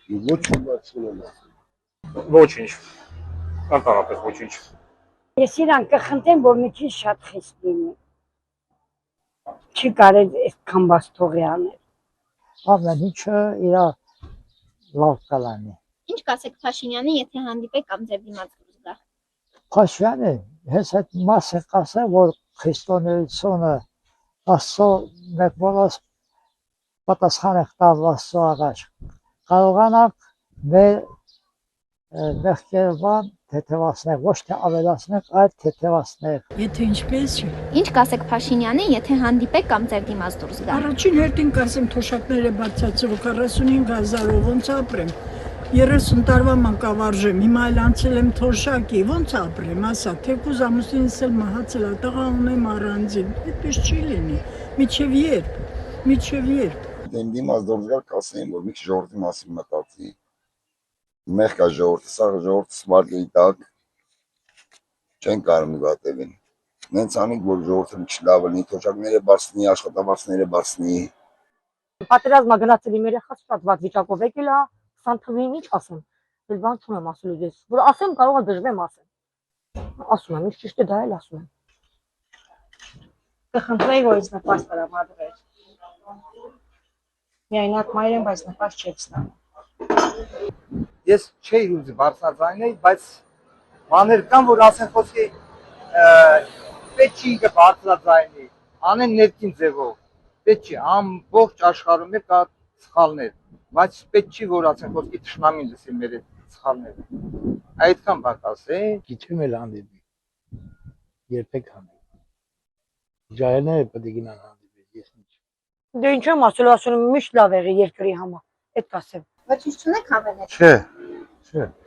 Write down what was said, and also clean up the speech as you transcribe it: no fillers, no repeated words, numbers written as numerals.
Ոչ ուրացում եմ։ Ոչինչ։ Կանտարապես ոչինչ։ Ես իրան կխնդրեմ, որ մի քիչ շատ խիստ լինի։ Չի կարելի այդքան բաց թողի անել։ Ամեն ինչը իր լավ կլանի։ Ինչ կասեք Փաշինյանի, եթե հանդիպեք կամ ձեր դիմաց գա։ Փաշյանը հենց այդ մասը կասե, որ քրիստոնեությունը Աստծո մեկ բոլորս պատասխան եք տալ Աստծո առաջ։ Կարողանանք մեր մեղքերվան թեթևացնել, ոչ թե ավելացնել, այլ թեթևացնել։ Եթե ինչպես է։ Ինչ կասեք Փաշինյանի, եթե հանդիպեք կամ ձեր դիմաց դուրս գա։ Առաջին հերթին կասեմ թոշակները բացացրու 45,000-ով ոնց ապրեմ։ 30 տարվա մանկավարժ եմ, հիմա էլ անցել եմ թոշակի, ոնց ապրեմ, ասա, թեկուզ ամուսինս էլ մահացել է, տղա ունեմ առանձին, այդպես չի լինի, միչև երբ։ Դեմ դիմաց դուրս գալ կասեին, որ մի քիչ ժողովրդի մասին մտածի։ Մեղք է ժողովրդը, սա ժողովրդը սվարգեի տակ չեն կարող նկատելին։ Նենց անենք, որ ժողովրդը մի քիչ լավ լինի, թոշակները բարձնի, աշխատավարձները բարձնի։ Պատերազմը գնացել իմ երեխաս շատ վատ վիճակով եկել է, 20 թվին ինչ ասեմ։ Էլ բան չունեմ ասելու ես, որ ասեմ կարող է դժվեմ ասեմ։ Ասում եմ, ինչ ճիշտ է դա էլ ասում եմ։ Կխնդրեի, որ ինձ նպաստ տրամադրեր։ Միայնակ մայր եմ, բայց նպաստ չեք ստանում։ Ես չէի ուզի բարձրաձայնել, բայց բաներ կան, որ ասեն խոսքի պետք չի ինքը բարձրաձայնի, անեն ներքին ձևով, պետք չի, ամբողջ աշխարհում կա սխալներ, բայց պետք չի, որ ասեն խոսքի թշնամին լսի մեր այդ սխալները, այդքան բան կասեն։ Գիտեմ էլ հանդիպի, երբեք հանդիպի, ջահելները պետք է գնան հանդիպի, ես ինչ։ Դե ինչ եմ ասելու, ասում եմ միշտ լավ եղի երկրի համար, այդ կասեմ։ Ոչինչ չունեք հավելել։ Չէ։